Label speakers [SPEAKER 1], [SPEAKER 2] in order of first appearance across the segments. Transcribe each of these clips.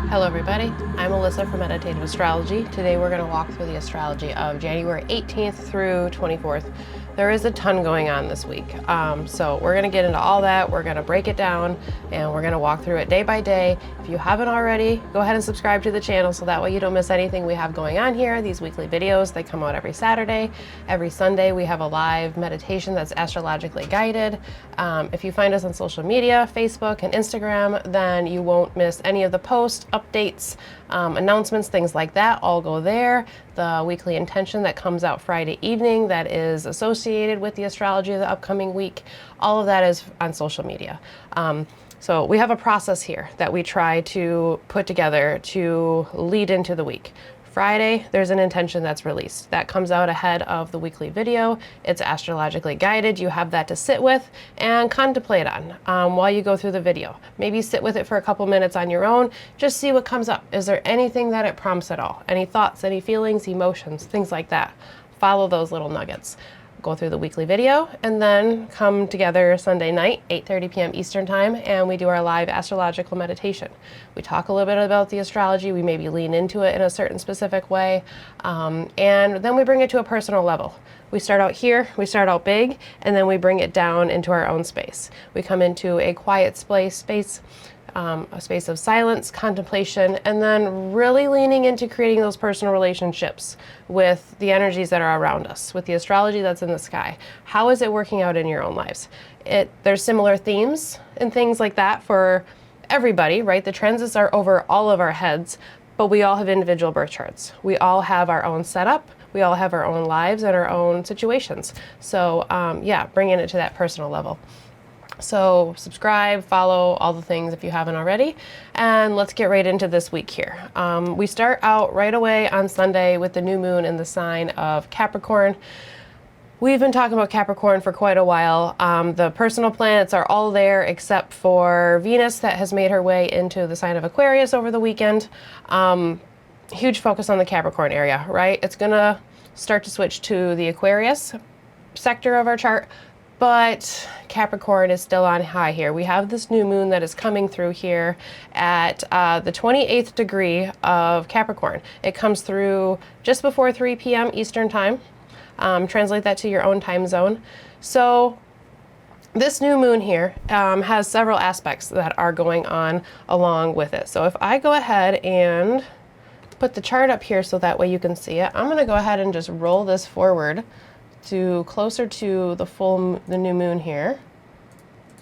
[SPEAKER 1] Hello everybody, I'm Alyssa from Meditative Astrology. Today we're going to walk through the astrology of January 18th through 24th. There is a ton going on this week, so we're going to get into all that. We're going to break it down and we're going to walk through it day by day. If you haven't already, go ahead and subscribe to the channel so that way you don't miss anything we have going on here. These weekly videos, they come out every Saturday. Every Sunday we have a live meditation that's astrologically guided. If you find us on social media, Facebook and Instagram, then you won't miss any of the posts, updates, announcements, things like that. All go there. The weekly intention that comes out Friday evening that is associated with the astrology of the upcoming week, all of that is on social media. So we have a process here that we try to put together to lead into the week. Friday, there's an intention that's released. That comes out ahead of the weekly video. It's astrologically guided. You have that to sit with and contemplate on while you go through the video. Maybe sit with it for a couple minutes on your own. Just see what comes up. Is there anything that it prompts at all? Any thoughts, any feelings, emotions, things like that. Follow those little nuggets. Go through the weekly video and then come together Sunday night, 8:30 p.m. Eastern time, and we do our live astrological meditation. We talk a little bit about the astrology, we maybe lean into it in a certain specific way, and then we bring it to a personal level. We start out here, we start out big, and then we bring it down into our own space. We come into a quiet space, a space of silence, contemplation, and then really leaning into creating those personal relationships with the energies that are around us, with the astrology that's in the sky. How is it working out in your own lives? There's similar themes and things like that for everybody, right? The transits are over all of our heads, but we all have individual birth charts. We all have our own setup. We all have our own lives and our own situations. So yeah, bringing it to that personal level. So subscribe, follow, all the things if you haven't already, and let's get right into this week here. We start out right away on Sunday with the new moon in the sign of Capricorn. We've been talking about Capricorn for quite a while. The personal planets are all there except for Venus that has made her way into the sign of Aquarius over the weekend. Huge focus on the Capricorn area, right? It's gonna start to switch to the Aquarius sector of our chart, but Capricorn is still on high here. We have this new moon that is coming through here at the 28th degree of Capricorn. It comes through just before 3 p.m. Eastern time. Translate that to your own time zone. So this new moon here has several aspects that are going on along with it. So if I go ahead and put the chart up here so that way you can see it, I'm going to go ahead and just roll this forward to closer to the new moon here,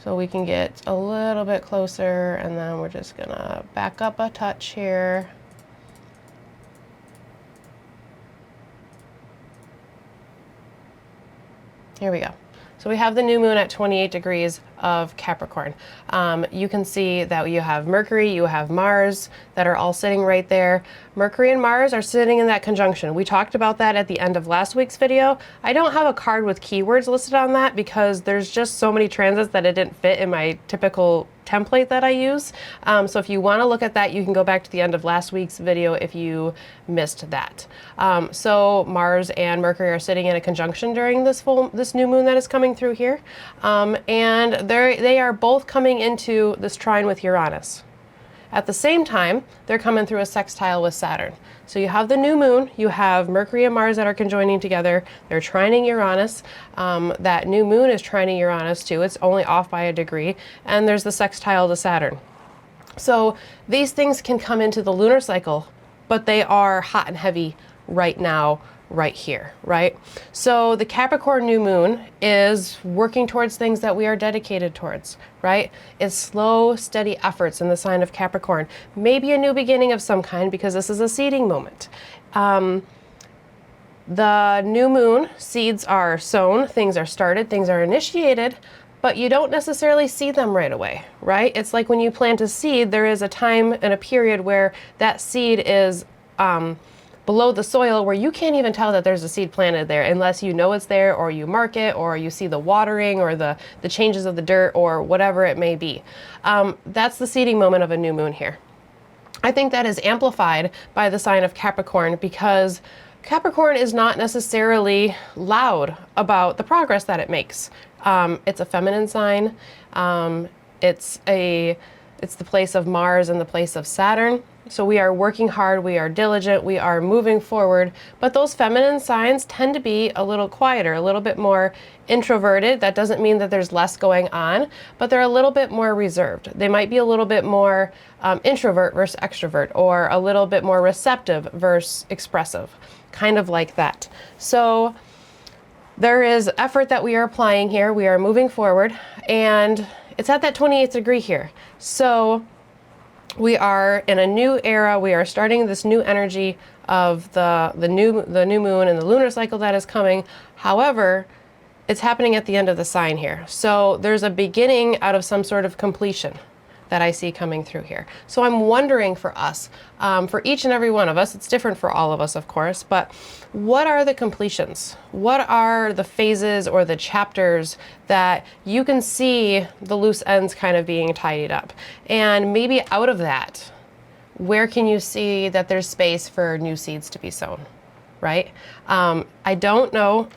[SPEAKER 1] so we can get a little bit closer, and then we're just gonna back up a touch here. Here we go. So we have the new moon at 28 degrees of Capricorn. You can see that you have Mercury, you have Mars that are all sitting right there. Mercury and Mars are sitting in that conjunction. We talked about that at the end of last week's video. I don't have a card with keywords listed on that because there's just so many transits that it didn't fit in my typical template that I use. So if you want to look at that, you can go back to the end of last week's video if you missed that. So Mars and Mercury are sitting in a conjunction during this new moon that is coming through here. And they are both coming into this trine with Uranus. At the same time, they're coming through a sextile with Saturn. So you have the new moon, you have Mercury and Mars that are conjoining together. They're trining Uranus. That new moon is trining Uranus too. It's only off by a degree. And there's the sextile to Saturn. So these things can come into the lunar cycle, but they are hot and heavy right now, right here, right? So the Capricorn new moon is working towards things that we are dedicated towards, right? It's slow, steady efforts in the sign of Capricorn. Maybe a new beginning of some kind because this is a seeding moment. The new moon, seeds are sown, things are started, things are initiated, but you don't necessarily see them right away, right? It's like when you plant a seed, there is a time and a period where that seed is below the soil where you can't even tell that there's a seed planted there unless you know it's there, or you mark it, or you see the watering or the changes of the dirt or whatever it may be. That's the seeding moment of a new moon here. I think that is amplified by the sign of Capricorn because Capricorn is not necessarily loud about the progress that it makes. It's a feminine sign. It's the place of Mars and the place of Saturn. So we are working hard, we are diligent, we are moving forward, but those feminine signs tend to be a little quieter, a little bit more introverted. That doesn't mean that there's less going on, but they're a little bit more reserved. They might be a little bit more introvert versus extrovert, or a little bit more receptive versus expressive, kind of like that. So there is effort that we are applying here. We are moving forward, and it's at that 28th degree here. So we are in a new era. We are starting this new energy of the new moon and the lunar cycle that is coming. However, it's happening at the end of the sign here. So there's a beginning out of some sort of completion that I see coming through here. So I'm wondering for us, for each and every one of us, it's different for all of us, of course, but what are the completions? What are the phases or the chapters that you can see the loose ends kind of being tidied up? And maybe out of that, where can you see that there's space for new seeds to be sown, right? I don't know.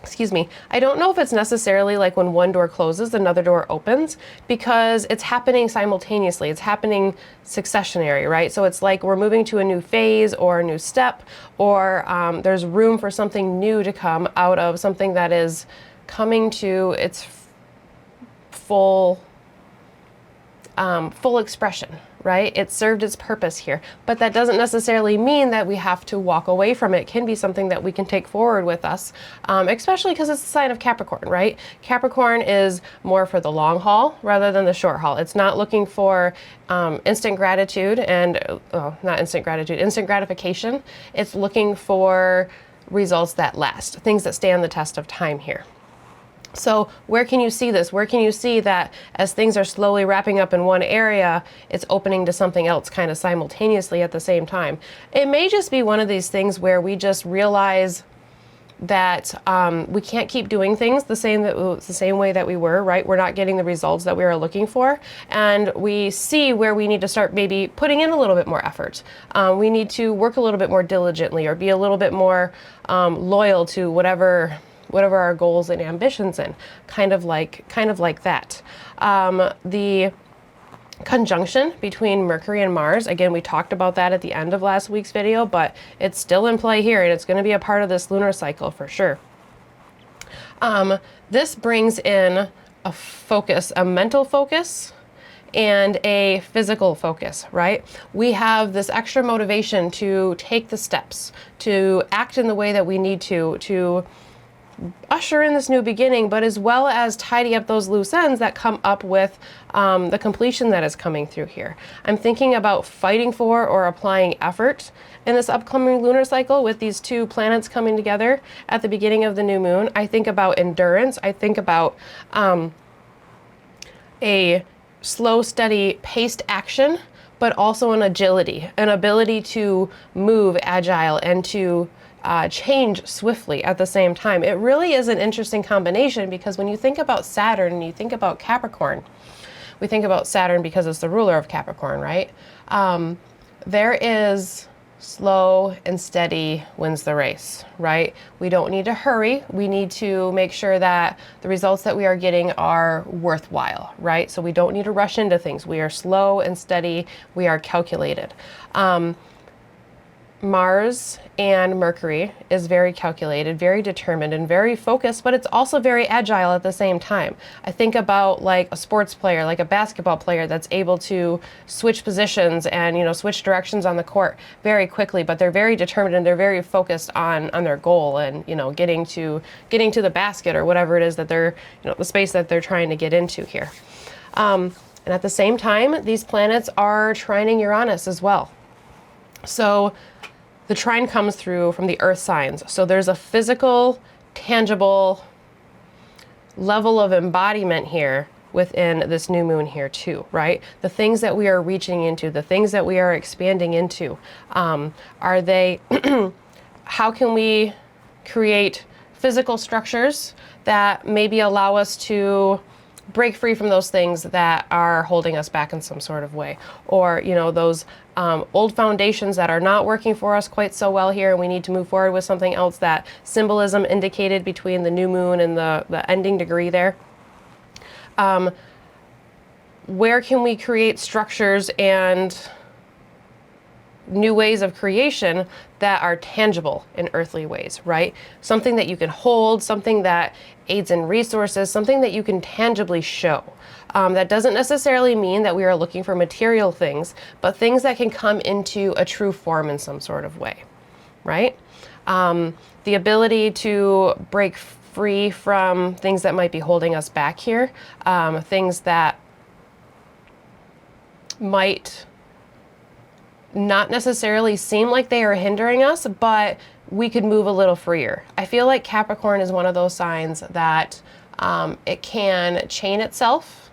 [SPEAKER 1] Excuse me, I don't know if it's necessarily like when one door closes, another door opens, because it's happening simultaneously. It's happening successionary, right? So it's like we're moving to a new phase or a new step, or there's room for something new to come out of something that is coming to its full expression, right? It served its purpose here, but that doesn't necessarily mean that we have to walk away from it. It can be something that we can take forward with us, especially because it's a sign of Capricorn, right? Capricorn is more for the long haul rather than the short haul. It's not looking for instant gratitude and, not instant gratitude, instant gratification. It's looking for results that last, things that stand the test of time here. So where can you see this? Where can you see that as things are slowly wrapping up in one area, it's opening to something else kind of simultaneously at the same time? It may just be one of these things where we just realize that we can't keep doing things the same way that we were, right? We're not getting the results that we are looking for, and we see where we need to start maybe putting in a little bit more effort. We need to work a little bit more diligently, or be a little bit more loyal to whatever our goals and ambitions in, kind of like that. The conjunction between Mercury and Mars, again, we talked about that at the end of last week's video, but it's still in play here, and it's going to be a part of this lunar cycle for sure. This brings in a focus, a mental focus, and a physical focus, right? We have this extra motivation to take the steps, to act in the way that we need to usher in this new beginning, but as well as tidy up those loose ends that come up with the completion that is coming through here. I'm thinking about fighting for or applying effort in this upcoming lunar cycle with these two planets coming together at the beginning of the new moon. I think about endurance. I think about a slow, steady, paced action, but also an agility, an ability to move agile and to change swiftly at the same time. It really is an interesting combination, because when you think about Saturn and you think about Capricorn, we think about Saturn because it's the ruler of Capricorn, right? There is slow and steady wins the race, right? We don't need to hurry. We need to make sure that the results that we are getting are worthwhile, right? So we don't need to rush into things. We are slow and steady. We are calculated. Mars and Mercury is very calculated, very determined, and very focused, but it's also very agile at the same time. I think about like a sports player, like a basketball player that's able to switch positions and, switch directions on the court very quickly, but they're very determined and they're very focused on their goal and, getting to the basket or whatever it is that they're, the space that they're trying to get into here. And at the same time, these planets are trining Uranus as well. So the trine comes through from the earth signs. So there's a physical, tangible level of embodiment here within this new moon here too, right? The things that we are reaching into, the things that we are expanding into, are they, how can we create physical structures that maybe allow us to break free from those things that are holding us back in some sort of way, or those old foundations that are not working for us quite so well here, and we need to move forward with something else. That symbolism indicated between the new moon and the ending degree there. Where can we create structures and new ways of creation that are tangible in earthly ways, right? Something that you can hold, something that aids in resources, something that you can tangibly show. That doesn't necessarily mean that we are looking for material things, but things that can come into a true form in some sort of way, right? The ability to break free from things that might be holding us back here, things that might not necessarily seem like they are hindering us, but we could move a little freer. I feel like Capricorn is one of those signs that it can chain itself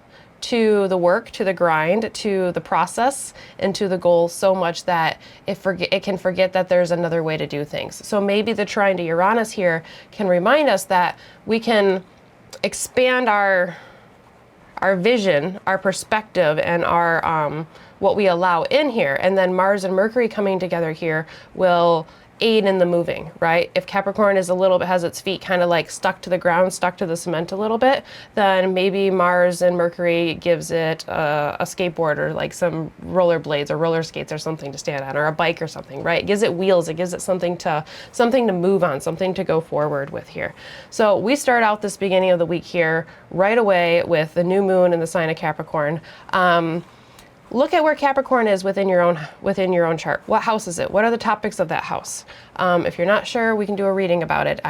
[SPEAKER 1] to the work, to the grind, to the process, and to the goal so much that it can forget that there's another way to do things. So maybe the trine to Uranus here can remind us that we can expand our vision, our perspective, and our what we allow in here. And then Mars and Mercury coming together here will aid in the moving, right? If Capricorn is a little bit, has its feet kind of like stuck to the ground, stuck to the cement a little bit, then maybe Mars and Mercury gives it a skateboard or like some roller blades or roller skates or something to stand on, or a bike or something, right? It gives it wheels, it gives it something to move on, something to go forward with here. So we start out this beginning of the week here right away with the new moon in the sign of Capricorn. Look at where Capricorn is within your own chart. What house is it? What are the topics of that house? If you're not sure, we can do a reading about it.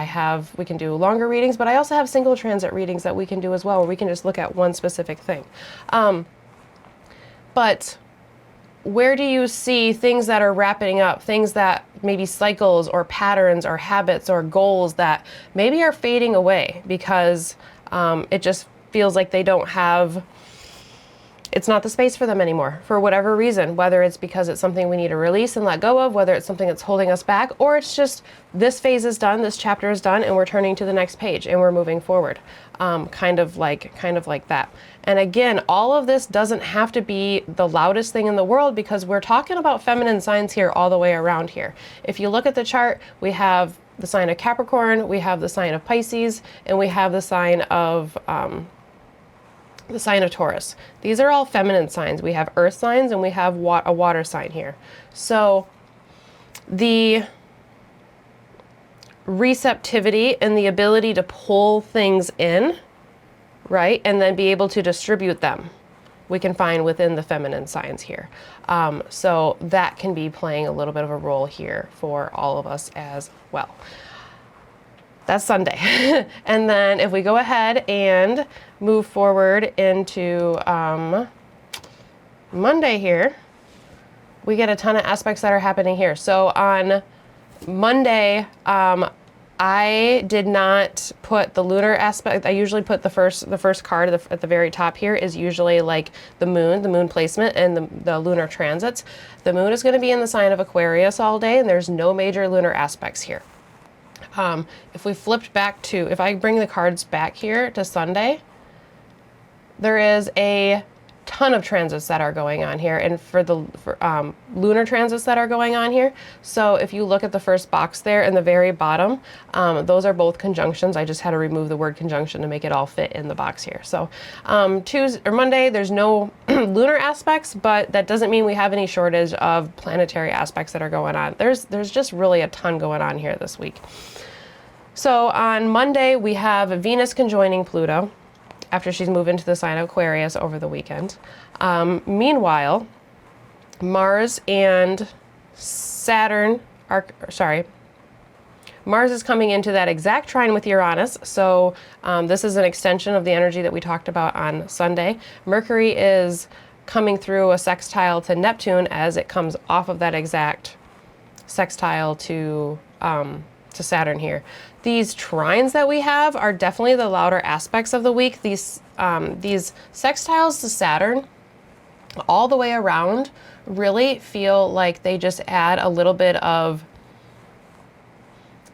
[SPEAKER 1] We can do longer readings, but I also have single transit readings that we can do as well, where we can just look at one specific thing. But where do you see things that are wrapping up, things that maybe cycles or patterns or habits or goals that maybe are fading away because it just feels like they don't have, it's not the space for them anymore for whatever reason, whether it's because it's something we need to release and let go of, whether it's something that's holding us back, or it's just this phase is done, this chapter is done, and we're turning to the next page and we're moving forward. Kind of like that. And again, all of this doesn't have to be the loudest thing in the world because we're talking about feminine signs here all the way around here. If you look at the chart, we have the sign of Capricorn, we have the sign of Pisces, and we have the sign of Taurus. These are all feminine signs. We have earth signs and we have a water sign here. So the receptivity and the ability to pull things in, right, and then be able to distribute them, we can find within the feminine signs here. So that can be playing a little bit of a role here for all of us as well. That's Sunday. And then if we go ahead and move forward into Monday here, we get a ton of aspects that are happening here. So on Monday, I did not put the lunar aspect. I usually put the first card at the very top here is usually like the moon placement, and the lunar transits. The moon is going to be in the sign of Aquarius all day, and there's no major lunar aspects here. If we flipped back to, if I bring the cards back here to Sunday, there is a ton of transits that are going on here, and for lunar transits that are going on here. So if you look at the first box there in the very bottom, those are both conjunctions. I just had to remove the word conjunction to make it all fit in the box here. So Tuesday or Monday, there's no lunar aspects, but that doesn't mean we have any shortage of planetary aspects that are going on. There's just really a ton going on here this week. So on Monday, we have Venus conjoining Pluto after she's moved into the sign of Aquarius over the weekend. Meanwhile, Mars and Saturn Mars is coming into that exact trine with Uranus. So this is an extension of the energy that we talked about on Sunday. Mercury is coming through a sextile to Neptune as it comes off of that exact sextile to Saturn here. These trines that we have are definitely the louder aspects of the week. These sextiles to Saturn all the way around really feel like they just add a little bit of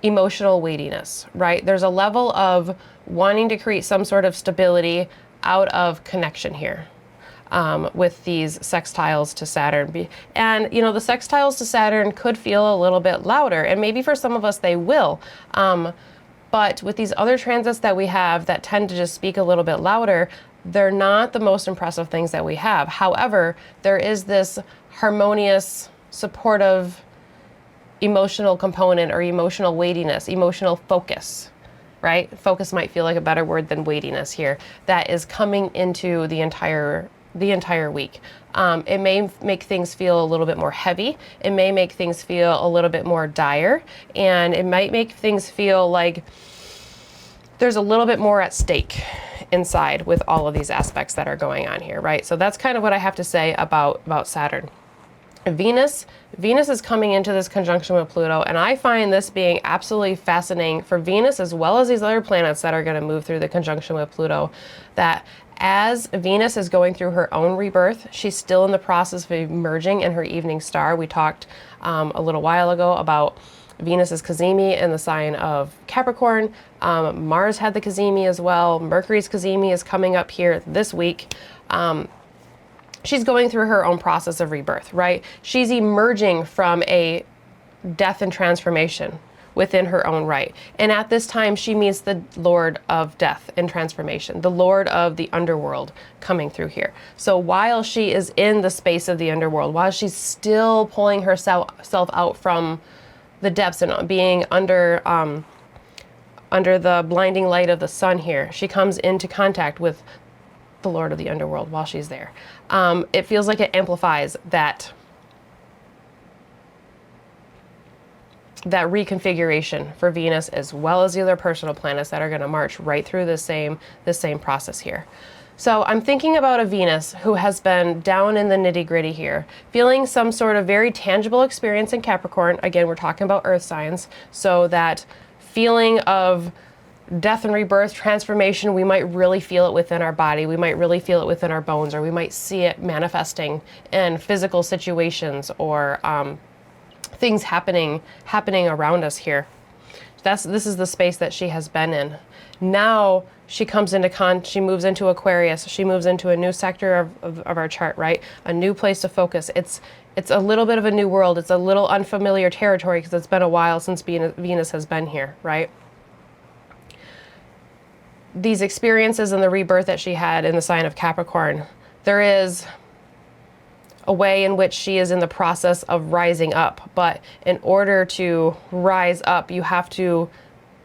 [SPEAKER 1] emotional weightiness, right? There's a level of wanting to create some sort of stability out of connection here. With these sextiles to Saturn. And, you know, the sextiles to Saturn could feel a little bit louder, and maybe for some of us they will. But with these other transits that we have that tend to just speak a little bit louder, they're not the most impressive things that we have. However, there is this harmonious supportive emotional component or emotional weightiness, emotional focus, right? Focus might feel like a better word than weightiness here. That is coming into the entire week. It may make things feel a little bit more heavy. It may make things feel a little bit more dire, and it might make things feel like there's a little bit more at stake inside with all of these aspects that are going on here, right? So that's kind of what I have to say about Saturn. Venus is coming into this conjunction with Pluto, and I find this being absolutely fascinating for Venus as well as these other planets that are going to move through the conjunction with Pluto, that as Venus is going through her own rebirth, she's still in the process of emerging in her evening star. We talked a little while ago about Venus's Cazimi in the sign of Capricorn. Mars had the Cazimi as well. Mercury's Cazimi is coming up here this week. She's going through her own process of rebirth, right? She's emerging from a death and transformation within her own right. And at this time, she meets the Lord of Death and Transformation, the Lord of the underworld coming through here. So while she is in the space of the underworld, while she's still pulling herself out from the depths and being under the blinding light of the sun here, she comes into contact with the Lord of the underworld while she's there. It feels like it amplifies that reconfiguration for Venus as well as the other personal planets that are going to march right through the same process here. So I'm thinking about a Venus who has been down in the nitty-gritty here, feeling some sort of very tangible experience in Capricorn. Again, we're talking about earth signs, so that feeling of death and rebirth, transformation, we might really feel it within our body. We might really feel it within our bones, or we might see it manifesting in physical situations or things happening around us here. This is the space that she has been in. Now she comes into she moves into Aquarius. She moves into a new sector of our chart, right? A new place to focus. It's a little bit of a new world. It's a little unfamiliar territory because it's been a while since Venus has been here, right? These experiences and the rebirth that she had in the sign of Capricorn, there is a way in which she is in the process of rising up. But in order to rise up, you have to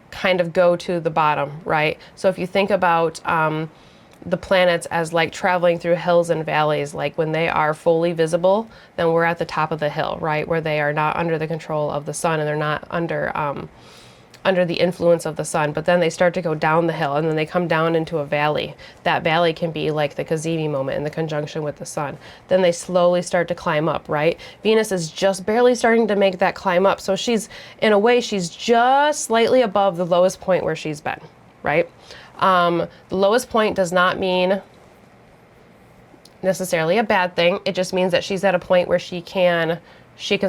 [SPEAKER 1] kind of go to the bottom, right? So if you think about the planets as like traveling through hills and valleys, like when they are fully visible, then we're at the top of the hill, right? Where they are not under the control of the sun and they're not under the influence of the sun, but then they start to go down the hill and then they come down into a valley. That valley can be like the Cazimi moment in the conjunction with the sun. Then they slowly start to climb up, right? Venus is just barely starting to make that climb up. So she's, in a way, she's just slightly above the lowest point where she's been, right? The lowest point does not mean necessarily a bad thing. It just means that she's at a point where she can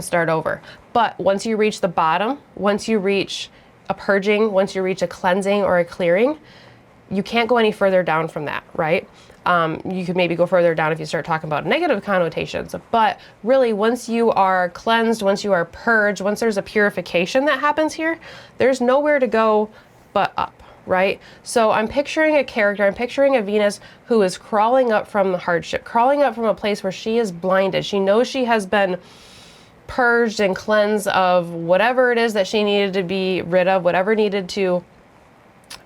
[SPEAKER 1] start over. But once you reach the bottom, once you reach a purging, once you reach a cleansing or a clearing, you can't go any further down from that, right? You could maybe go further down if you start talking about negative connotations, but really once you are cleansed, once you are purged, once there's a purification that happens here, there's nowhere to go but up, right? So I'm picturing a character, I'm picturing a Venus who is crawling up from the hardship, crawling up from a place where she is blinded. She knows she has been purged and cleansed of whatever it is that she needed to be rid of, whatever needed to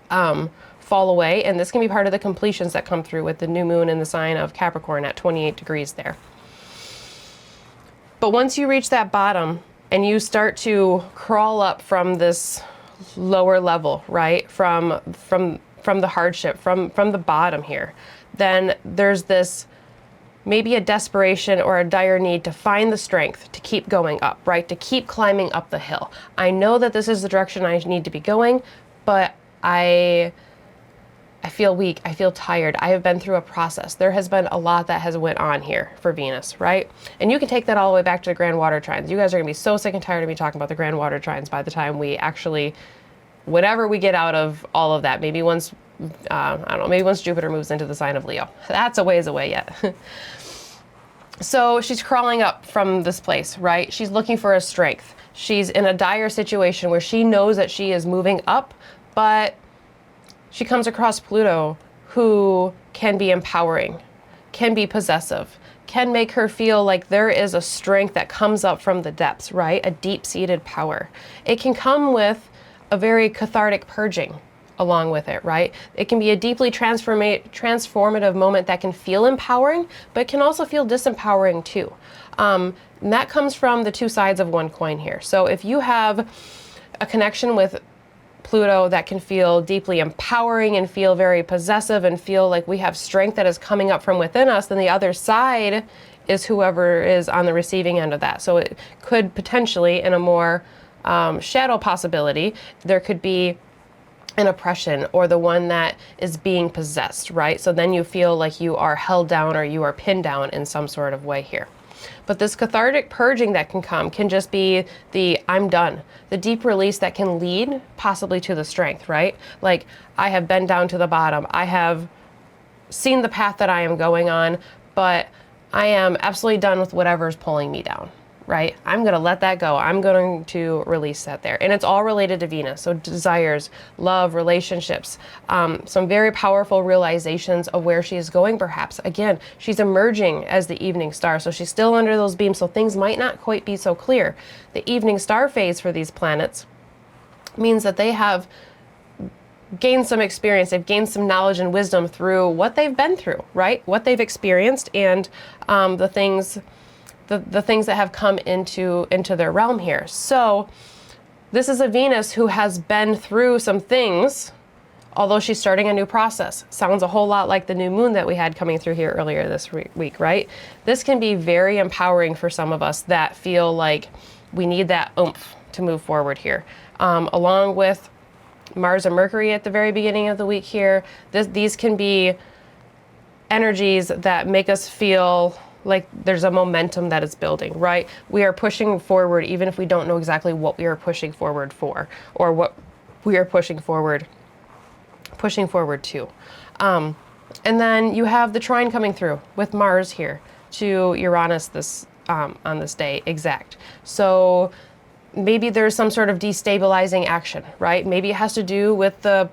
[SPEAKER 1] fall away. And this can be part of the completions that come through with the new moon in the sign of Capricorn at 28 degrees there. But once you reach that bottom and you start to crawl up from this lower level, right? From the hardship, from the bottom here, then there's this maybe a desperation or a dire need to find the strength to keep going up, right? To keep climbing up the hill. I know that this is the direction I need to be going, but I feel weak. I feel tired. I have been through a process. There has been a lot that has went on here for Venus, right? And you can take that all the way back to the grand water trines. You guys are gonna be so sick and tired of me talking about the grand water trines by the time we actually, whatever we get out of all of that, maybe once I don't know, maybe once Jupiter moves into the sign of Leo. That's a ways away yet. So she's crawling up from this place, right? She's looking for a strength. She's in a dire situation where she knows that she is moving up, but she comes across Pluto, who can be empowering, can be possessive, can make her feel like there is a strength that comes up from the depths, right? A deep-seated power. It can come with a very cathartic purging along with it, right? It can be a deeply transformative moment that can feel empowering, but can also feel disempowering too. And that comes from the two sides of one coin here. So if you have a connection with Pluto that can feel deeply empowering and feel very possessive and feel like we have strength that is coming up from within us, then the other side is whoever is on the receiving end of that. So it could potentially, in a more shadow possibility, there could be an oppression or the one that is being possessed, right? So then you feel like you are held down or you are pinned down in some sort of way here. But this cathartic purging that can come can just be the I'm done, the deep release that can lead possibly to the strength, right? Like, I have been down to the bottom. I have seen the path that I am going on, but I am absolutely done with whatever's pulling me down, right? I'm going to let that go. I'm going to release that there. And it's all related to Venus. So desires, love, relationships, some very powerful realizations of where she is going, perhaps. Again, she's emerging as the evening star. So she's still under those beams. So things might not quite be so clear. The evening star phase for these planets means that they have gained some experience. They've gained some knowledge and wisdom through what they've been through, right? What they've experienced and the things that have come into their realm here. So this is a Venus who has been through some things, although she's starting a new process. Sounds a whole lot like the new moon that we had coming through here earlier this week, right? This can be very empowering for some of us that feel like we need that oomph to move forward here. Along with Mars and Mercury at the very beginning of the week here, these can be energies that make us feel like there's a momentum that is building, right? We are pushing forward even if we don't know exactly what we are pushing forward for or what we are pushing forward to. And then you have the trine coming through with Mars here to Uranus this on this day exact. So maybe there's some sort of destabilizing action, right? Maybe it has to do with the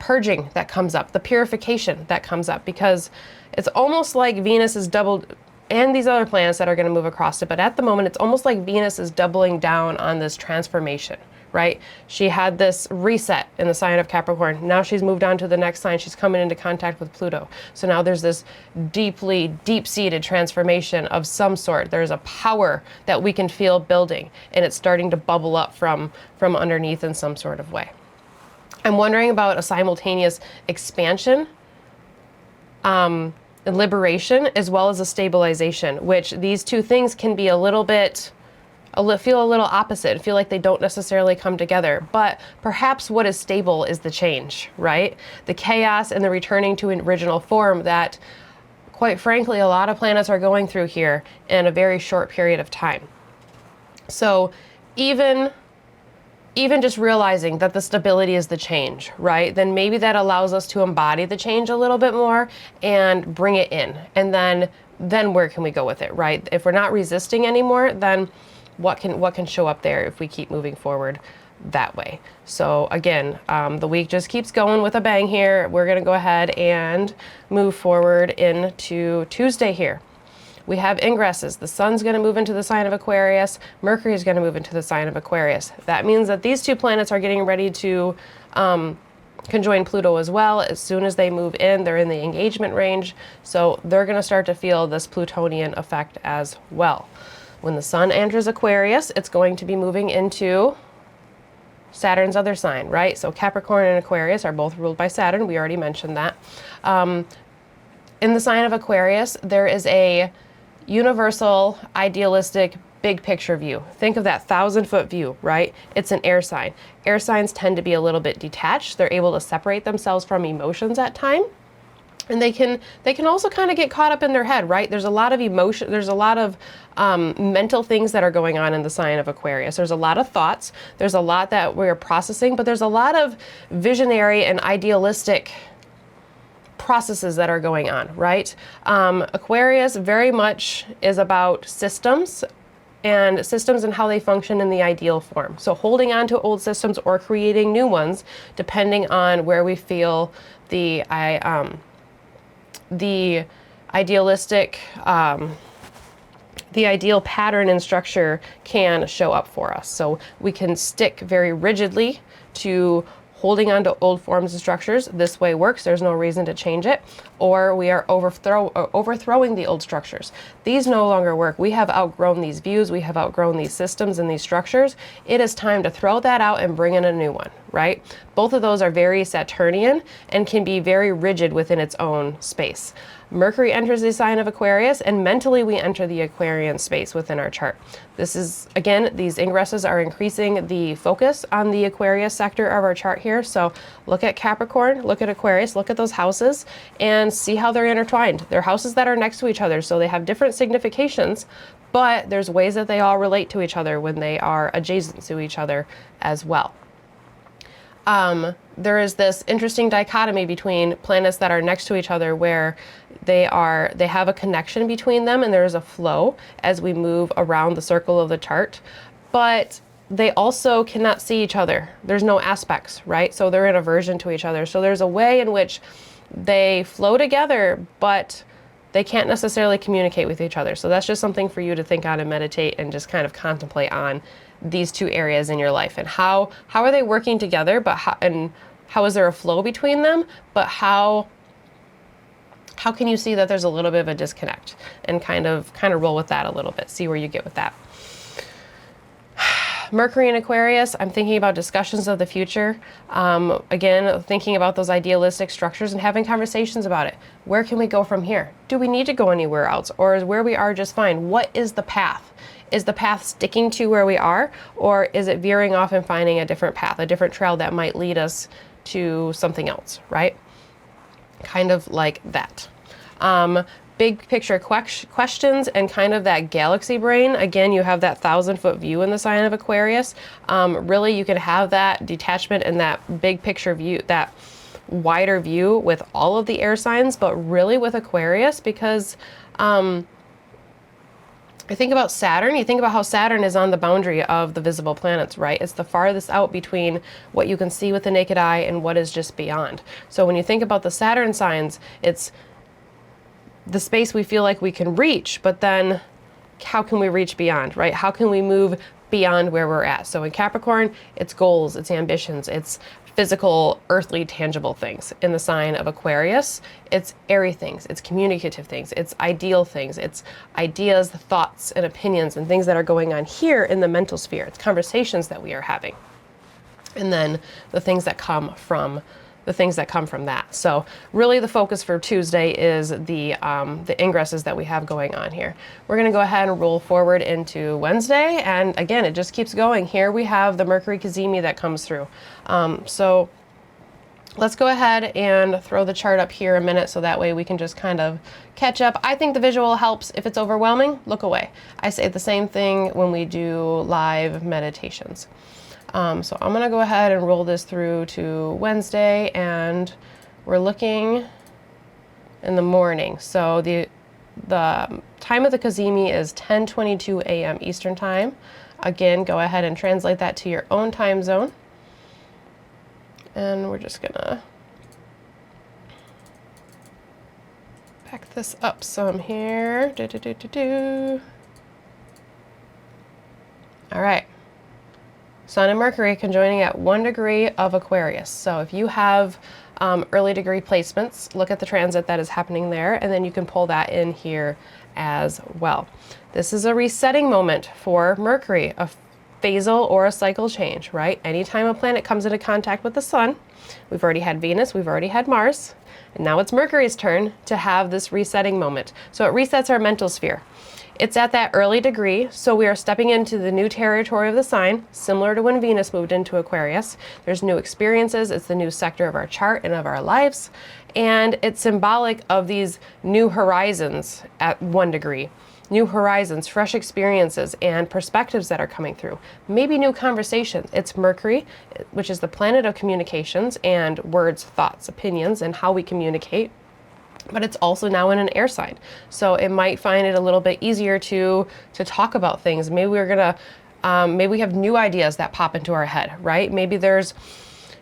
[SPEAKER 1] purging that comes up, the purification that comes up, because it's almost like Venus is doubled, and these other planets that are going to move across it, but at the moment it's almost like Venus is doubling down on this transformation, right? She had this reset in the sign of Capricorn. Now she's moved on to the next sign. She's coming into contact with Pluto. So now there's this deep-seated transformation of some sort. There's a power that we can feel building, and it's starting to bubble up from underneath in some sort of way. I'm wondering about a simultaneous expansion, liberation, as well as a stabilization, which these two things can be feel a little opposite, feel like they don't necessarily come together. But perhaps what is stable is the change, right? The chaos and the returning to an original form that, quite frankly, a lot of planets are going through here in a very short period of time. So even just realizing that the stability is the change, right? Then maybe that allows us to embody the change a little bit more and bring it in. And then where can we go with it, right? If we're not resisting anymore, then what can show up there if we keep moving forward that way? So again, the week just keeps going with a bang here. We're gonna go ahead and move forward into Tuesday here. We have ingresses. The sun's going to move into the sign of Aquarius. Mercury is going to move into the sign of Aquarius. That means that these two planets are getting ready to conjoin Pluto as well. As soon as they move in, they're in the engagement range. So they're going to start to feel this Plutonian effect as well. When the sun enters Aquarius, it's going to be moving into Saturn's other sign, right? So Capricorn and Aquarius are both ruled by Saturn. We already mentioned that. In the sign of Aquarius, there is a universal, idealistic, big picture view. Think of that 1,000-foot view, right? It's an air sign. Air signs tend to be a little bit detached. They're able to separate themselves from emotions at time. And they can also kind of get caught up in their head, right? There's a lot of emotion, there's a lot of mental things that are going on in the sign of Aquarius. There's a lot of thoughts, there's a lot that we're processing, but there's a lot of visionary and idealistic processes that are going on, right? Aquarius very much is about systems and how they function in the ideal form. So holding on to old systems or creating new ones, depending on where we feel the idealistic, the ideal pattern and structure can show up for us. So we can stick very rigidly to holding on to old forms and structures. This way works, there's no reason to change it. Or we are overthrowing the old structures. These no longer work. We have outgrown these views, we have outgrown these systems and these structures. It is time to throw that out and bring in a new one, right? Both of those are very Saturnian and can be very rigid within its own space. Mercury enters the sign of Aquarius, and mentally we enter the Aquarian space within our chart. This is, again, these ingresses are increasing the focus on the Aquarius sector of our chart here. So look at Capricorn, look at Aquarius, look at those houses, and see how they're intertwined. They're houses that are next to each other, so they have different significations, but there's ways that they all relate to each other when they are adjacent to each other as well. There is this interesting dichotomy between planets that are next to each other where they have a connection between them and there is a flow as we move around the circle of the chart, but they also cannot see each other. There's no aspects, right? So they're in aversion to each other. So there's a way in which they flow together, but they can't necessarily communicate with each other. So that's just something for you to think on and meditate and just kind of contemplate on these two areas in your life and how are they working together, but how is there a flow between them, but how can you see that there's a little bit of a disconnect, and kind of roll with that a little bit, see where you get with that. Mercury in Aquarius, I'm thinking about discussions of the future. Again, thinking about those idealistic structures and having conversations about it. Where can we go from here? Do we need to go anywhere else? Or is where we are just fine? What is the path? Is the path sticking to where we are? Or is it veering off and finding a different path, a different trail that might lead us to something else, right? Kind of like that. Big picture questions and kind of that galaxy brain. Again, you have that 1,000-foot view in the sign of Aquarius. Really, you can have that detachment and that big picture view, that wider view with all of the air signs, but really with Aquarius, because I think about Saturn, you think about how Saturn is on the boundary of the visible planets, right? It's the farthest out between what you can see with the naked eye and what is just beyond. So when you think about the Saturn signs, it's the space we feel like we can reach, but then how can we reach beyond, right? How can we move beyond where we're at? So in Capricorn, it's goals, it's ambitions, it's physical, earthly, tangible things. In the sign of Aquarius, it's airy things, it's communicative things, it's ideal things, it's ideas, thoughts, and opinions, and things that are going on here in the mental sphere. It's conversations that we are having. And then the things that come from that. So really the focus for Tuesday is the ingresses that we have going on here. We're going to go ahead and roll forward into Wednesday. And again, it just keeps going. Here we have the Mercury Cazimi that comes through. So let's go ahead and throw the chart up here a minute so that way we can just kind of catch up. I think the visual helps. If it's overwhelming, look away. I say the same thing when we do live meditations. So I'm going to go ahead and roll this through to Wednesday, and we're looking in the morning. So the time of the Cazimi is 10:22 a.m. Eastern Time. Again, go ahead and translate that to your own time zone. And we're just going to back this up some here. All right. Sun and Mercury conjoining at 1 degree of Aquarius. So if you have early degree placements, look at the transit that is happening there, and then you can pull that in here as well. This is a resetting moment for Mercury, a phasal or a cycle change, right? Anytime a planet comes into contact with the sun, we've already had Venus, we've already had Mars, and now it's Mercury's turn to have this resetting moment. So it resets our mental sphere. It's at that early degree, so we are stepping into the new territory of the sign, similar to when Venus moved into Aquarius. There's new experiences, it's the new sector of our chart and of our lives, and it's symbolic of these new horizons at 1 degree. New horizons, fresh experiences, and perspectives that are coming through. Maybe new conversations. It's Mercury, which is the planet of communications and words, thoughts, opinions, and how we communicate. But it's also now in an air sign. So it might find it a little bit easier to talk about things. Maybe we're gonna, maybe we have new ideas that pop into our head, right? Maybe there's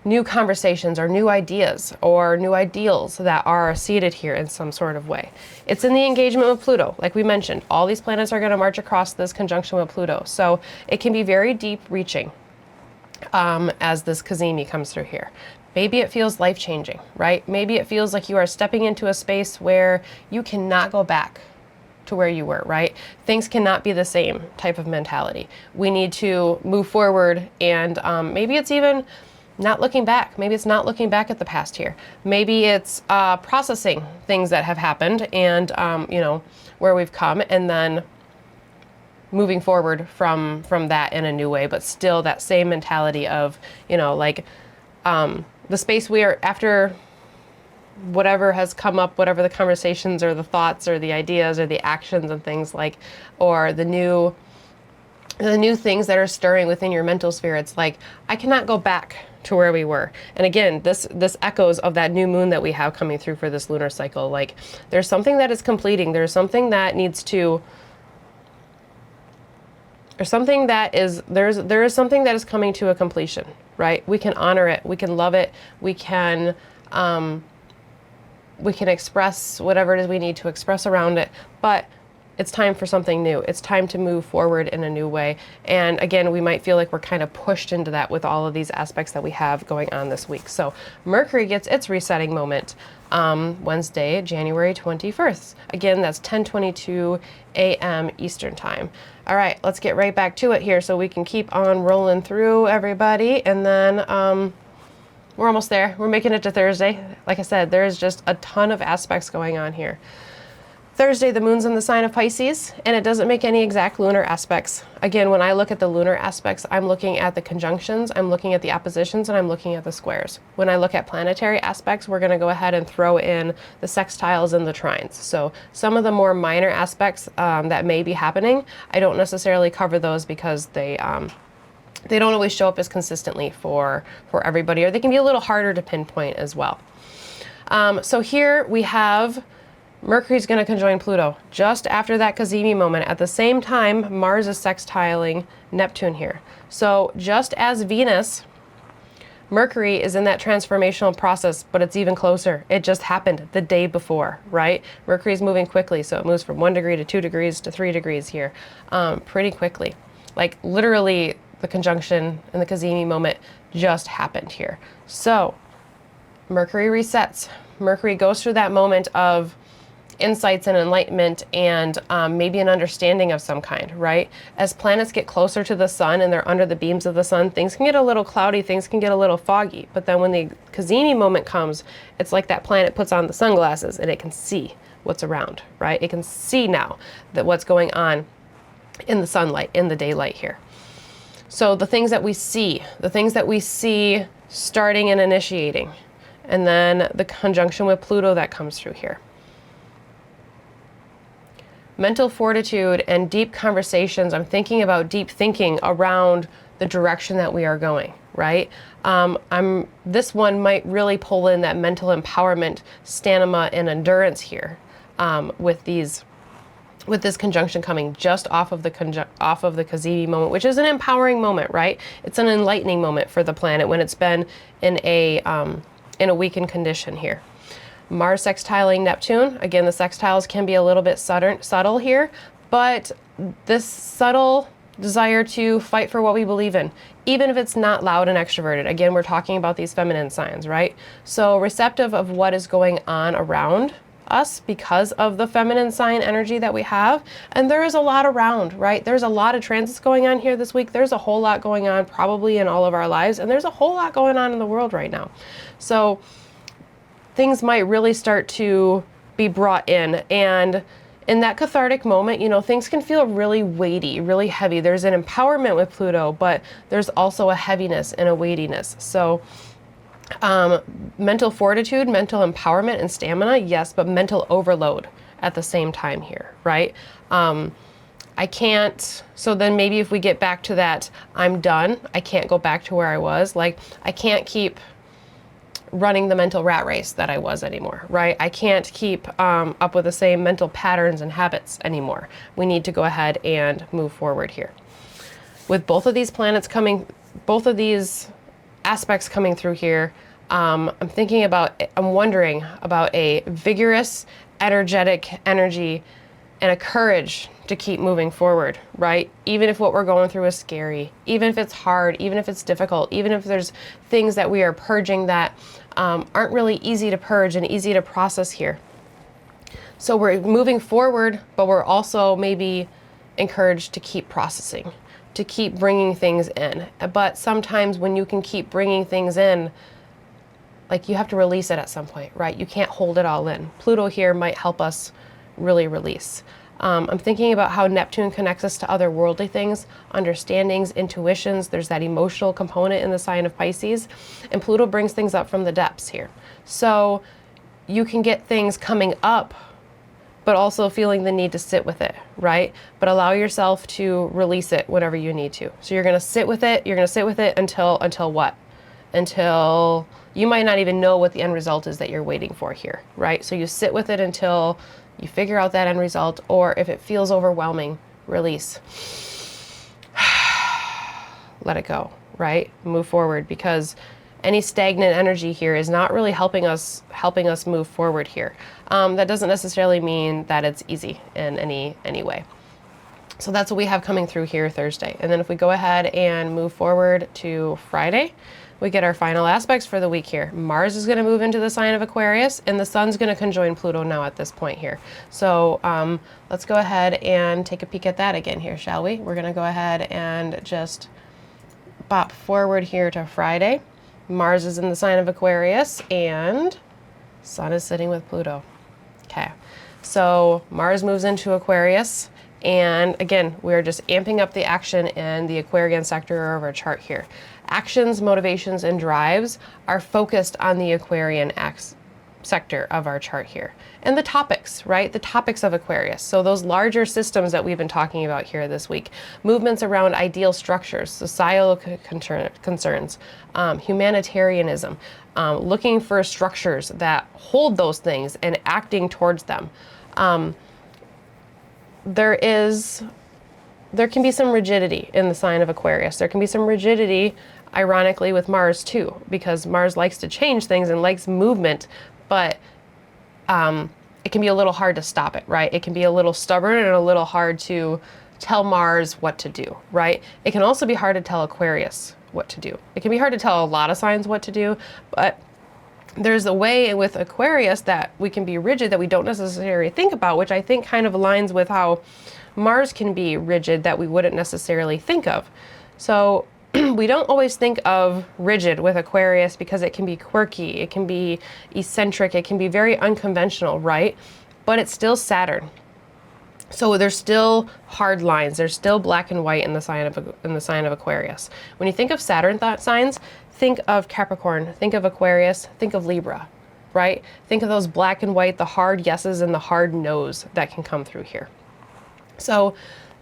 [SPEAKER 1] new conversations or new ideas or new ideals that are seated here in some sort of way. It's in the engagement with Pluto. Like we mentioned, all these planets are going to march across this conjunction with Pluto. So it can be very deep reaching as this Cazimi comes through here. Maybe it feels life-changing, right? Maybe it feels like you are stepping into a space where you cannot go back to where you were, right? Things cannot be the same type of mentality. We need to move forward, and maybe it's even not looking back. Maybe it's not looking back at the past here. Maybe it's processing things that have happened and, you know, where we've come, and then moving forward from that in a new way, but still that same mentality of, you know, like the space we are after whatever has come up, whatever the conversations or the thoughts or the ideas or the actions and things like, or the new things that are stirring within your mental sphere. It's like, I cannot go back to where we were. And again, this echoes of that new moon that we have coming through for this lunar cycle. Like, there's something that is completing. There's something that needs to, or something that is, there is something that is coming to a completion, right? We can honor it. We can love it. We can express whatever it is we need to express around it, but it's time for something new. It's time to move forward in a new way. And again, we might feel like we're kind of pushed into that with all of these aspects that we have going on this week. So Mercury gets its resetting moment Wednesday, January 21st. Again, that's 10:22 a.m. Eastern time. All right, let's get right back to it here so we can keep on rolling through, everybody. And then we're almost there. We're making it to Thursday. Like I said, there's just a ton of aspects going on here. Thursday, the moon's in the sign of Pisces, and it doesn't make any exact lunar aspects. Again, when I look at the lunar aspects, I'm looking at the conjunctions, I'm looking at the oppositions, and I'm looking at the squares. When I look at planetary aspects, we're going to go ahead and throw in the sextiles and the trines. So some of the more minor aspects that may be happening, I don't necessarily cover those because they don't always show up as consistently for everybody, or they can be a little harder to pinpoint as well. So here we have Mercury's going to conjoin Pluto just after that Cazimi moment. At the same time, Mars is sextiling Neptune here. So just as Venus, Mercury is in that transformational process, but it's even closer. It just happened the day before, right? Mercury's moving quickly, so it moves from 1 degree to 2 degrees to 3 degrees here pretty quickly. Like literally the conjunction and the Cazimi moment just happened here. So Mercury resets. Mercury goes through that moment of insights and enlightenment and maybe an understanding of some kind, right? As planets get closer to the sun and they're under the beams of the sun, things can get a little cloudy, things can get a little foggy. But then when the Cazimi moment comes, it's like that planet puts on the sunglasses and it can see what's around, right? It can see now that what's going on in the sunlight, in the daylight here. So the things that we see starting and initiating, and then the conjunction with Pluto that comes through here. Mental fortitude and deep conversations. I'm thinking about deep thinking around the direction that we are going, right? This one might really pull in that mental empowerment, stamina, and endurance here with this conjunction coming just off of the Cazimi moment, which is an empowering moment, right? It's an enlightening moment for the planet when it's been in a weakened condition here. Mars sextiling Neptune. Again, the sextiles can be a little bit subtle here, but this subtle desire to fight for what we believe in, even if it's not loud and extroverted. Again, we're talking about these feminine signs, right? So receptive of what is going on around us because of the feminine sign energy that we have. And there is a lot around, right? There's a lot of transits going on here this week. There's a whole lot going on probably in all of our lives, and there's a whole lot going on in the world right now. So things might really start to be brought in, and in that cathartic moment, you know, things can feel really weighty, really heavy. There's an empowerment with Pluto, but there's also a heaviness and a weightiness. So mental fortitude, mental empowerment, and stamina, yes, but mental overload at the same time here, right? I can't, so then maybe if we get back to that, I'm done, I can't go back to where I was. Like, I can't keep running the mental rat race that I was anymore, right? I can't keep up with the same mental patterns and habits anymore. We need to go ahead and move forward here. With both of these planets coming, both of these aspects coming through here. I'm wondering about a vigorous, energetic energy and a courage to keep moving forward, right? Even if what we're going through is scary, even if it's hard, even if it's difficult, even if there's things that we are purging that aren't really easy to purge and easy to process here. So we're moving forward, but we're also maybe encouraged to keep processing, to keep bringing things in. But sometimes when you can keep bringing things in, like you have to release it at some point, right? You can't hold it all in. Pluto here might help us really release. I'm thinking about how Neptune connects us to otherworldly things, understandings, intuitions. There's that emotional component in the sign of Pisces, and Pluto brings things up from the depths here. So you can get things coming up, but also feeling the need to sit with it, right? But allow yourself to release it whenever you need to. So you're gonna sit with it, until what? Until you might not even know what the end result is that you're waiting for here, right? So you sit with it until you figure out that end result, or if it feels overwhelming, release. Let it go, right? Move forward, because any stagnant energy here is not really helping us move forward here. That doesn't necessarily mean that it's easy in any way. So that's what we have coming through here Thursday. And then if we go ahead and move forward to Friday, we get our final aspects for the week here. Mars is going to move into the sign of Aquarius, and the Sun's going to conjoin Pluto now at this point here. So let's go ahead and take a peek at that again here, shall we? We're going to go ahead and just bop forward here to Friday. Mars is in the sign of Aquarius, and Sun is sitting with Pluto. Okay, so Mars moves into Aquarius, and again, we're just amping up the action in the Aquarian sector of our chart here. Actions, motivations, and drives are focused on the Aquarian sector of our chart here. And the topics, right? The topics of Aquarius. So those larger systems that we've been talking about here this week. Movements around ideal structures, societal concerns, humanitarianism, looking for structures that hold those things and acting towards them. There can be some rigidity in the sign of Aquarius. There can be some rigidity, ironically, with Mars too, because Mars likes to change things and likes movement, but it can be a little hard to stop it, right? It can be a little stubborn and a little hard to tell Mars what to do, right? It can also be hard to tell Aquarius what to do. It can be hard to tell a lot of signs what to do, but there's a way with Aquarius that we can be rigid that we don't necessarily think about, which I think kind of aligns with how Mars can be rigid that we wouldn't necessarily think of. So we don't always think of rigid with Aquarius because it can be quirky, it can be eccentric, it can be very unconventional, right? But it's still Saturn. So there's still hard lines. There's still black and white in the sign of Aquarius. When you think of Saturn signs, think of Capricorn, think of Aquarius, think of Libra, right? Think of those black and white, the hard yeses and the hard no's that can come through here. So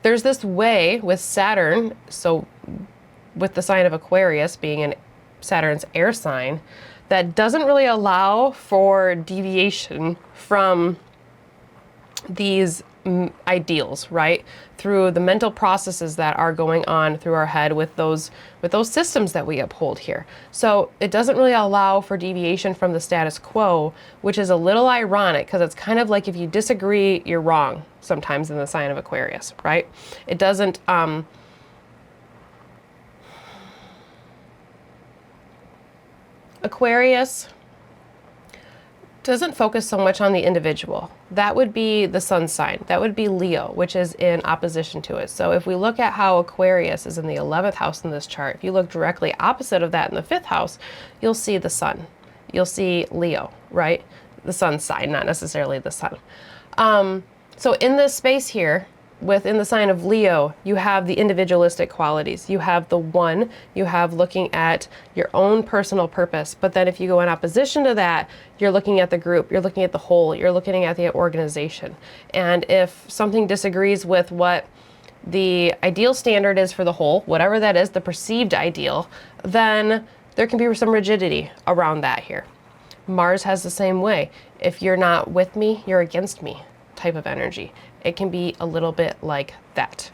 [SPEAKER 1] there's this way with Saturn, so with the sign of Aquarius being in Saturn's air sign, that doesn't really allow for deviation from these ideals, right? Through the mental processes that are going on through our head with those systems that we uphold here. So it doesn't really allow for deviation from the status quo, which is a little ironic because it's kind of like if you disagree, you're wrong sometimes in the sign of Aquarius, right? It doesn't, Aquarius doesn't focus so much on the individual. That would be the sun sign. That would be Leo, which is in opposition to it. So if we look at how Aquarius is in the 11th house in this chart, if you look directly opposite of that in the 5th house, you'll see the sun. You'll see Leo, right? The sun sign, not necessarily the sun. So in this space here, within the sign of Leo, you have the individualistic qualities. You have the one, you have looking at your own personal purpose. But then if you go in opposition to that, you're looking at the group, you're looking at the whole, you're looking at the organization. And if something disagrees with what the ideal standard is for the whole, whatever that is, the perceived ideal, then there can be some rigidity around that here. Mars has the same way. If you're not with me, you're against me type of energy. It can be a little bit like that.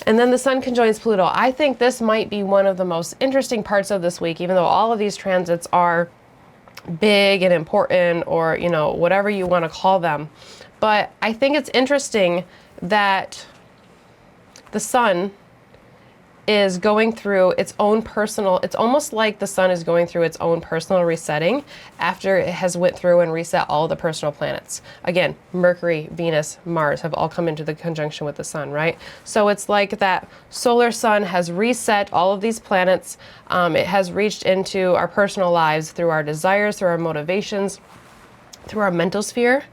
[SPEAKER 1] And then the sun conjoins Pluto. I think this might be one of the most interesting parts of this week, even though all of these transits are big and important, or, you know, whatever you want to call them. But I think it's interesting that the sun is going through its own personal, it's almost like the sun is going through its own personal resetting after it has went through and reset all the personal planets. Again, Mercury, Venus, Mars have all come into the conjunction with the sun, right? So it's like that solar sun has reset all of these planets. It has reached into our personal lives through our desires, through our motivations, through our mental sphere.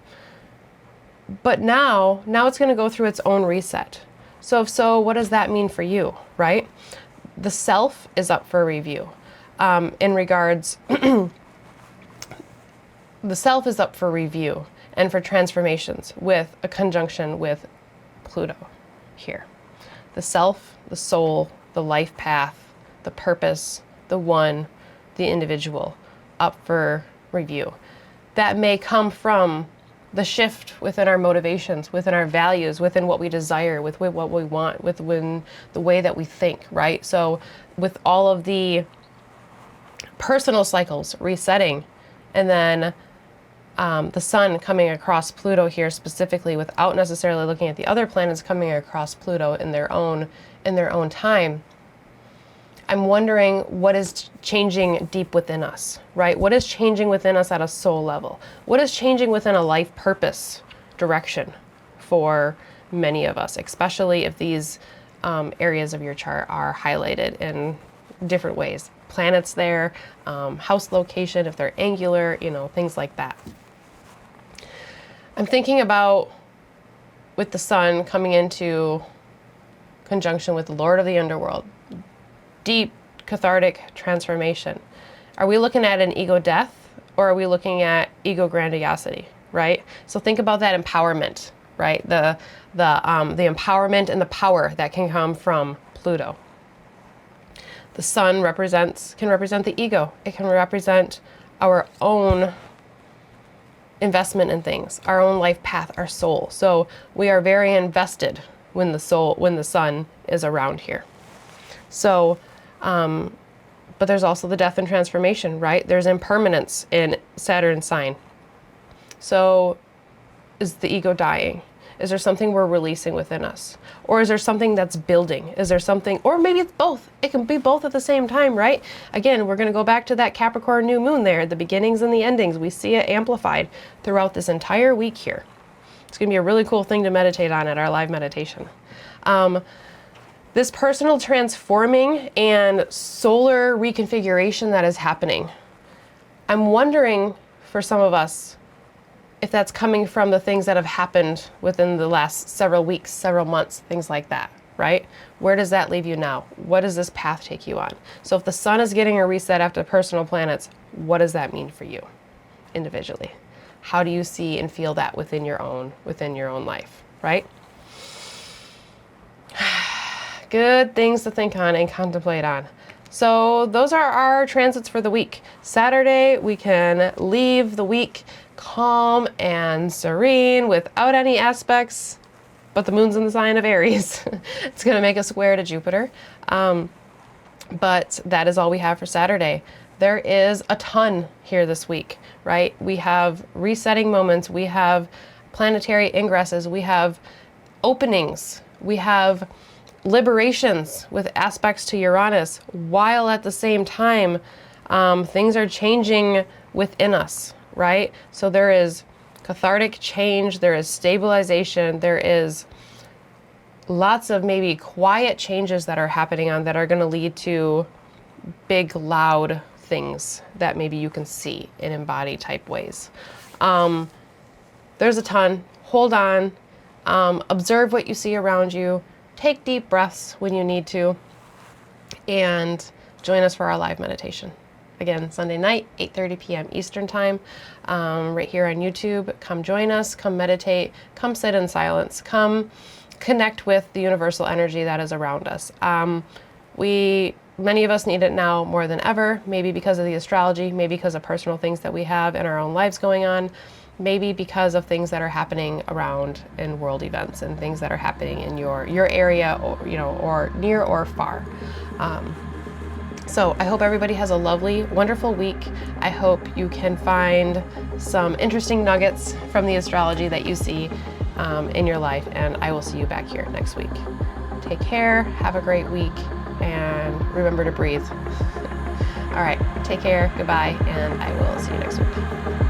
[SPEAKER 1] But now it's going to go through its own reset. So what does that mean for you, right? The self is up for review. In regards, the self is up for review and for transformations with a conjunction with Pluto here. The self, the soul, the life path, the purpose, the one, the individual, up for review. That may come from the shift within our motivations, within our values, within what we desire, with what we want, within the way that we think, right? So with all of the personal cycles resetting, and then the sun coming across Pluto here specifically, without necessarily looking at the other planets coming across Pluto in their own time, I'm wondering what is changing deep within us, right? What is changing within us at a soul level? What is changing within a life purpose direction for many of us, especially if these areas of your chart are highlighted in different ways. Planets there, house location, if they're angular, you know, things like that. I'm thinking about with the sun coming into conjunction with the Lord of the Underworld, deep cathartic transformation. Are we looking at an ego death, or are we looking at ego grandiosity, right? So think about that empowerment, right? The empowerment and the power that can come from Pluto. The sun can represent the ego. It can represent our own investment in things, our own life path, our soul. So we are very invested when the sun is around here. So, but there's also the death and transformation, right? There's impermanence in Saturn's sign. So is the ego dying? Is there something we're releasing within us? Or is there something that's building? Is there something, or maybe it's both. It can be both at the same time, right? Again, we're going to go back to that Capricorn New Moon there, the beginnings and the endings. We see it amplified throughout this entire week here. It's going to be a really cool thing to meditate on at our live meditation. This personal transforming and solar reconfiguration that is happening. I'm wondering for some of us if that's coming from the things that have happened within the last several weeks, several months, things like that, right? Where does that leave you now? What does this path take you on? So if the sun is getting a reset after personal planets, what does that mean for you individually? How do you see and feel that within your own life, right? Good things to think on and contemplate on. So those are our transits for the week. Saturday, we can leave the week calm and serene without any aspects, but the moon's in the sign of Aries. It's going to make a square to Jupiter. But that is all we have for Saturday. There is a ton here this week, right? We have resetting moments. We have planetary ingresses. We have openings. We have liberations with aspects to Uranus, while at the same time, things are changing within us, right? So there is cathartic change, there is stabilization, there is lots of maybe quiet changes that are happening that are going to lead to big, loud things that maybe you can see in embody type ways. There's a ton. Hold on. Observe what you see around you. Take deep breaths when you need to, and join us for our live meditation. Again, Sunday night, 8:30 p.m. Eastern Time, right here on YouTube. Come join us, come meditate, come sit in silence, come connect with the universal energy that is around us. Many of us need it now more than ever, maybe because of the astrology, maybe because of personal things that we have in our own lives going on. maybe because of things that are happening around in world events and things that are happening in your area, or or near or far. So I hope everybody has a lovely, wonderful week. I hope you can find some interesting nuggets from the astrology that you see in your life, and I will see you back here next week. Take care, have a great week, and remember to breathe. All right, take care, goodbye, and I will see you next week.